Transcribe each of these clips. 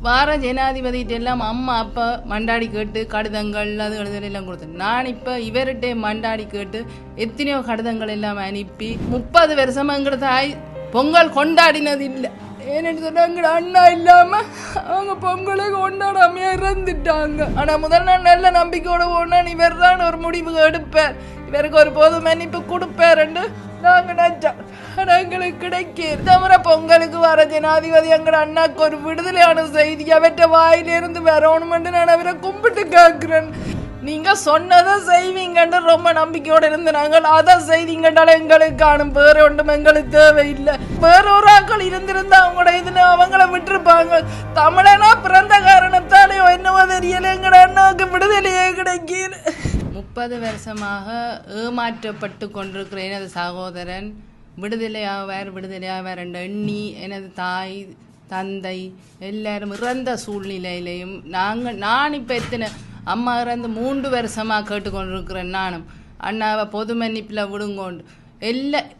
வார ஜனாதிபதிகிட்ட எல்லாம் அம்மா அப்பா மண்டாடி கேட்டு கடிதங்கள் அது எல்லாம் கொடுத்தேன். நான் இப்போ இவர்கிட்ட மண்டாடி கேட்டு எத்தனையோ கடிதங்கள் எல்லாம் அனுப்பி 30 வருஷமா எங்கிட்ட தாய் பொங்கல் கொண்டாடினது இல்லை. ஏன்னு சொன்னா எங்கட அண்ணா இல்லாம அவங்க பொங்கலை கொண்டாடாமையா இறந்துட்டாங்க. ஆனா முதல் நாள் நல்ல நம்பிக்கையோட போனா இவர் தான் ஒரு முடிவு எடுப்பார், இவருக்கு ஒரு பொது மன்னிப்பு கொடுப்பாருன்னு நாங்க நினைச்சோம். ஆனா எங்களுக்கு கிடைக்க தவிர பொங்கலுக்கு வர ஜனாதிபதி எங்கட அண்ணாக்கு ஒரு விடுதலையான செய்தி அவற்ற வாயிலிருந்து வரணும்னு நான் அவரை கும்பிட்டு கேட்கிறேன். நீங்க சொன்னதை செய்வீங்கன்னு ரொம்ப நம்பிக்கையோட இருந்து நாங்கள் அதை செய்தீங்கன்னால எங்களுக்கு காணும், வேற ஒன்றும் எங்களுக்கு தேவையில்லை. வேற ஒரு ஆக்கள் இருந்திருந்தா அவங்களோட இதுன்னு அவங்கள விட்டுருப்பாங்க. தமிழனா பிறந்த காரணத்தாலேயோ என்னவோ தெரியல எங்கட அண்ணாவுக்கு விடுதலையே கிடைக்கல. 30 வருஷமாக ஏமாற்றப்பட்டு கொண்டிருக்கிற எனது சகோதரன் விடுதலையாவார் என்ற எண்ணி எனது தாய் தந்தை எல்லாரும் இறந்த சூழ்நிலையிலையும் நான் இப்போ எத்தனை அம்மா இறந்து 3 வருஷமாக கேட்டுக்கொண்டிருக்கிறேன். நானும் அண்ணாவை பொது மன்னிப்பில் விடுங்கோண்டு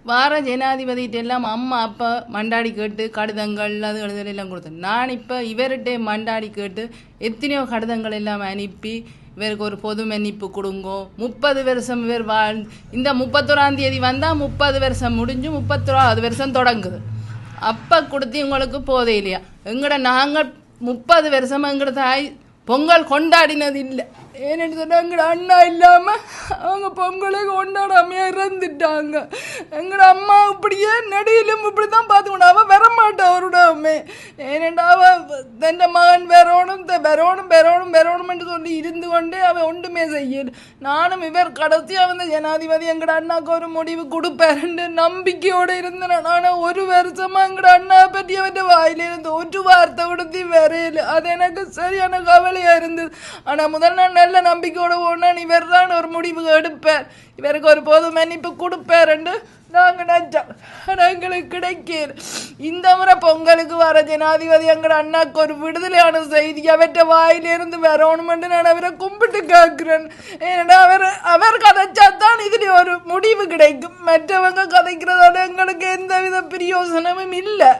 வார ஜனாதிபதிகிட்ட எல்லாம் அம்மா அப்பா மண்டாடி கேட்டு கடிதங்கள் அது எல்லாம் கொடுத்தேன். நான் இப்போ இவர்கிட்ட மண்டாடி கேட்டு எத்தனையோ கடிதங்கள் எல்லாம் அனுப்பி இவருக்கு ஒரு பொது மன்னிப்பு கொடுங்கோ. 30 வருஷம் இவர் இந்த 31ஆம் தேதி வந்தால் 30 வருஷம் முடிஞ்சு 31வது வருஷம் தொடங்குது. அப்போ கொடுத்து உங்களுக்கு போதே இல்லையா? நாங்கள் 30 வருஷமாக எங்கட தாய் பொங்கல் கொண்டாடினது இல்லை. ஏன்னு சொன்னா எங்கட அண்ணா இல்லாம அவங்க பொங்கலை கொண்டாடாமையா இறந்துட்டாங்க. எங்கட அம்மா இப்படியே நடியிலும் இப்படிதான் பார்த்துக்கணும். அவ வரமாட்டா அவருடமே. ஏனெண்டா அவ தன் மகன் வரணும் சொல்லி இருந்து கொண்டே அவ ஒன்றுமே செய்யல. நானும் இவர் கடைசியா வந்த ஜனாதிபதி எங்கட அண்ணாக்கு ஒரு முடிவு கொடுப்பாருன்னு நம்பிக்கையோட இருந்தேன். ஆனால் 1 வருஷமா எங்கட அண்ணா பற்றி அவன் வாயிலிருந்து ஒரு வார்த்தை கொடுத்து வரையில. அது எனக்கு சரியான கவலையா இருந்தது. ஆனா முதல் நாள் நல்ல நம்பிக்கையோட போனா இவர் தான் ஒரு முடிவு எடுப்பார், இவருக்கு ஒரு பொது மன்னிப்பு கொடுப்பாருன்னு நாங்க நினைச்சோம். ஆனா எங்களுக்கு கிடைக்கல. இந்த முறை பொங்கலுக்கு வர ஜனாதிபதி எங்கட அண்ணாக்கு ஒரு விடுதலையான செய்தி அவற்ற வாயிலிருந்து வரணும்னு நான் அவரை கும்பிட்டு கேட்கிறேன். ஏன்னா அவர் கதைச்சாதான் இதுல ஒரு முடிவு கிடைக்கும். மற்றவங்க கதைக்கிறதோட எங்களுக்கு எந்தவித பிரயோசனமும் இல்லை.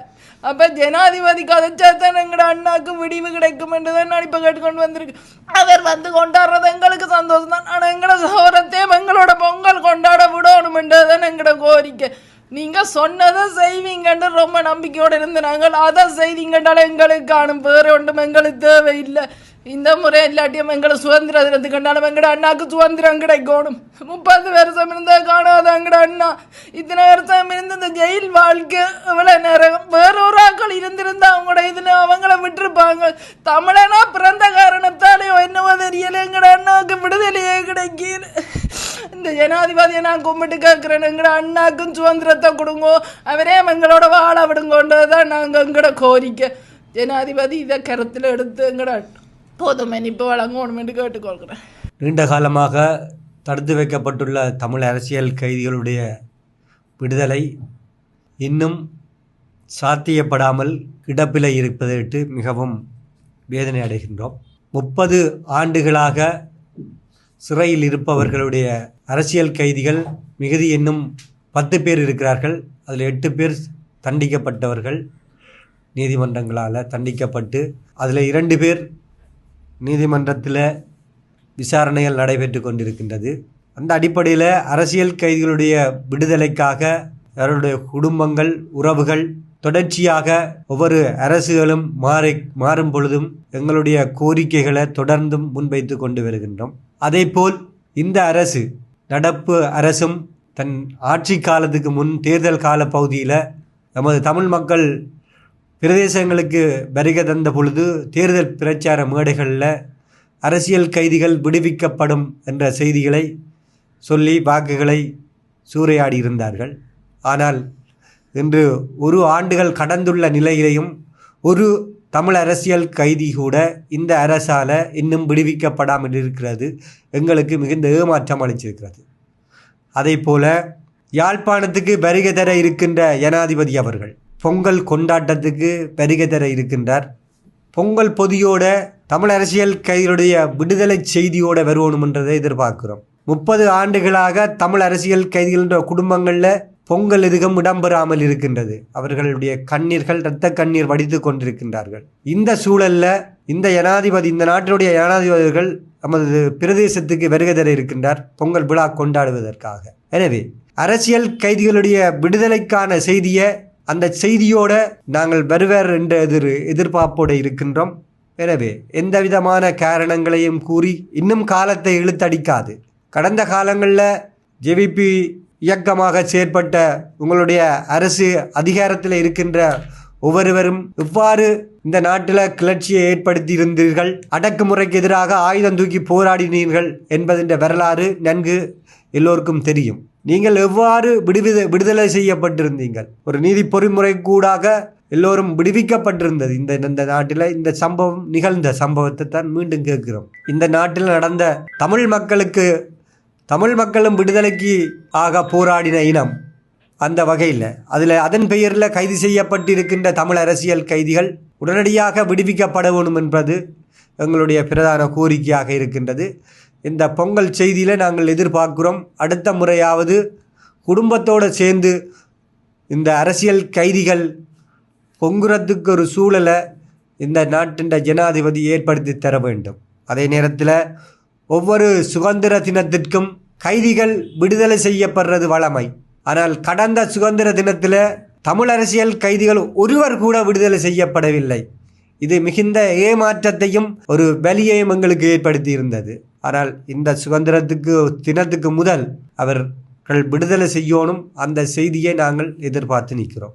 அப்போ ஜனாதிபதி கதைச்சாத்தான் எங்கட அண்ணாக்கு விடிவு கிடைக்கும் என்றுதான் நான் இப்போ கேட்டுக்கொண்டு வந்திருக்கு. அவர் வந்து கொண்டாடுறது எங்களுக்கு சந்தோஷம் தான். ஆனால் எங்களோட சௌரத்தையும் எங்களோட பொங்கல் கொண்டாட விடணும் என்றுதான் எங்களோட கோரிக்கை. நீங்கள் சொன்னதை செய்வீங்கன்னு ரொம்ப நம்பிக்கையோட இருந்து நாங்கள் அதை செய்தீங்கன்னால எங்களுக்கு காணும், வேற ஒன்றும் எங்களுக்கு தேவையில்லை. இந்த முறை இல்லாட்டியும் எங்களை சுதந்திரம் இருந்துக்கண்டாலும் எங்கட அண்ணாக்கு சுதந்திரம் கிடைக்கணும். 30 வருஷம் இருந்தா காணாத எங்கட அண்ணா இத்தனை வருஷம் இருந்து இந்த ஜெயில் வாழ்க்கை இவ்வளவு நேரம் வேற ஒரு ஆக்கள் இருந்திருந்தா அவங்களோட இதுன்னு அவங்கள விட்டுருப்பாங்க. தமிழனா பிறந்த காரணத்தாலேயோ என்னவோ தெரியல எங்கட அண்ணாவுக்கு விடுதலையே கிடைக்கல. இந்த ஜனாதிபதியை நான் கும்பிட்டு கேட்கிறேன், எங்கட அண்ணாக்கும் சுதந்திரத்தை கொடுங்கோ, அவரே எங்களோட வாழ விடுங்கோன்றதுதான் நாங்கள் எங்கட கோரிக்கை. ஜனாதிபதி இதை கருத்தில் எடுத்து எங்கட பொது மன்னிப்பு வழங்கணும் என்று கேட்டுக்கொள்கிறேன். நீண்ட காலமாக தடுத்து வைக்கப்பட்டுள்ள தமிழ் அரசியல் கைதிகளுடைய விடுதலை இன்னும் சாத்தியப்படாமல் கிடப்பில் இருப்பதற்கு மிகவும் வேதனை அடைகின்றோம். 30 ஆண்டுகளாக சிறையில் இருப்பவர்களுடைய அரசியல் கைதிகள் மிகுதி இன்னும் 10 பேர் இருக்கிறார்கள். அதில் 8 பேர் தண்டிக்கப்பட்டவர்கள், நீதிமன்றங்களால் தண்டிக்கப்பட்டு அதில் 2 பேர் நீதிமன்றத்தில் விசாரணைகள் நடைபெற்று கொண்டிருக்கின்றது. அந்த அடிப்படையில் அரசியல் கைதிகளுடைய விடுதலைக்காக அவருடைய குடும்பங்கள் உறவுகள் தொடர்ச்சியாக ஒவ்வொரு அரசுகளும் மாறும் பொழுதும் எங்களுடைய கோரிக்கைகளை தொடர்ந்தும் முன்வைத்து கொண்டு வருகின்றோம். அதேபோல் இந்த அரசு நடப்பு அரசும் தன் ஆட்சி காலத்துக்கு முன் தேர்தல் கால பகுதியில் நமது தமிழ் மக்கள் பிரதேசங்களுக்கு வருகை தந்த பொழுது தேர்தல் பிரச்சார மேடைகளில் அரசியல் கைதிகள் விடுவிக்கப்படும் என்ற செய்திகளை சொல்லி வாக்குகளை சூறையாடி இருந்தார்கள். ஆனால் இன்று 1 ஆண்டுகள் கடந்துள்ள நிலையிலையும் ஒரு தமிழ் அரசியல் கைதி கூட இந்த அரசால் இன்னும் விடுவிக்கப்படாமல் இருக்கிறது எங்களுக்கு மிகுந்த ஏமாற்றம் அளிச்சிருக்கிறது. அதே போல் யாழ்ப்பாணத்துக்கு வருகை தர இருக்கின்ற ஜனாதிபதி அவர்கள் பொங்கல் கொண்டாட்டத்துக்கு வருகை தர இருக்கின்றார். பொங்கல் பொதியோட தமிழ் அரசியல் கைதிகளுடைய விடுதலை செய்தியோடு வருவோணுமென்றதை எதிர்பார்க்கிறோம். 30 ஆண்டுகளாக தமிழ் அரசியல் கைதிகள குடும்பங்களில் பொங்கல் எதுவும் இடம்பெறாமல் இருக்கின்றது. அவர்களுடைய கண்ணீர்கள் இரத்த கண்ணீர் வடித்து கொண்டிருக்கின்றார்கள். இந்த சூழல்ல இந்த ஜனாதிபதி, இந்த நாட்டினுடைய ஜனாதிபதிகள் நமது பிரதேசத்துக்கு வருகை தர இருக்கின்றார் பொங்கல் விழா கொண்டாடுவதற்காக. எனவே அரசியல் கைதிகளுடைய விடுதலைக்கான செய்தியை, அந்த செய்தியோட நாங்கள் வருவர் என்ற எதிர்பார்ப்போடு இருக்கின்றோம். எனவே எந்த விதமான காரணங்களையும் கூறி இன்னும் காலத்தை இழுத்தடிக்காது. கடந்த காலங்களில் ஜேவிபி இயக்கமாக செயற்பட்ட உங்களுடைய அரசு அதிகாரத்தில் இருக்கின்ற ஒவ்வொருவரும் இவ்வாறு இந்த நாட்டில் கிளர்ச்சியை ஏற்படுத்தி இருந்தீர்கள், அடக்குமுறைக்கு எதிராக ஆயுதம் தூக்கி போராடினீர்கள் என்பதின் வரலாறு நன்கு எல்லோருக்கும் தெரியும். நீங்கள் எவ்வாறு விடுதலை செய்யப்பட்டிருந்தீங்கள், ஒரு நீதி பொறிமுறை கூடாக எல்லோரும் விடுவிக்கப்பட்டிருந்தது. இந்த நாட்டில் இந்த சம்பவம் நிகழ்ந்த சம்பவத்தை தான் மீண்டும் கேட்கிறோம். இந்த நாட்டில் நடந்த தமிழ் மக்களும் விடுதலைக்கு ஆக போராடின இனம். அந்த வகையில் அதன் பெயரில் கைது செய்யப்பட்டிருக்கின்ற தமிழ் அரசியல் கைதிகள் உடனடியாக விடுவிக்கப்பட வேண்டும் என்பது எங்களுடைய பிரதான கோரிக்கையாக இருக்கின்றது. இந்த பொங்கல் செய்தியில் நாங்கள் எதிர்பார்க்கிறோம், அடுத்த முறையாவது குடும்பத்தோடு சேர்ந்து இந்த அரசியல் கைதிகள் பொங்குறதுக்கு ஒரு சூழலை இந்த நாட்டின் ஜனாதிபதி ஏற்படுத்தி தர வேண்டும். அதே நேரத்தில் ஒவ்வொரு சுதந்திர தினத்திற்கும் கைதிகள் விடுதலை செய்யப்படுறது வழமை. ஆனால் கடந்த சுதந்திர தினத்தில் தமிழ் அரசியல் கைதிகள் ஒருவர் கூட விடுதலை செய்யப்படவில்லை. இது மிகுந்த ஏமாற்றத்தையும் ஒரு வலியையும் எங்களுக்கு ஏற்படுத்தி இருந்தது. ஆனால் இந்த தினத்துக்கு முதல் அவர்கள் விடுதலை செய்யணும், அந்த செய்தியை நாங்கள் எதிர்பார்த்து நிற்கிறோம்.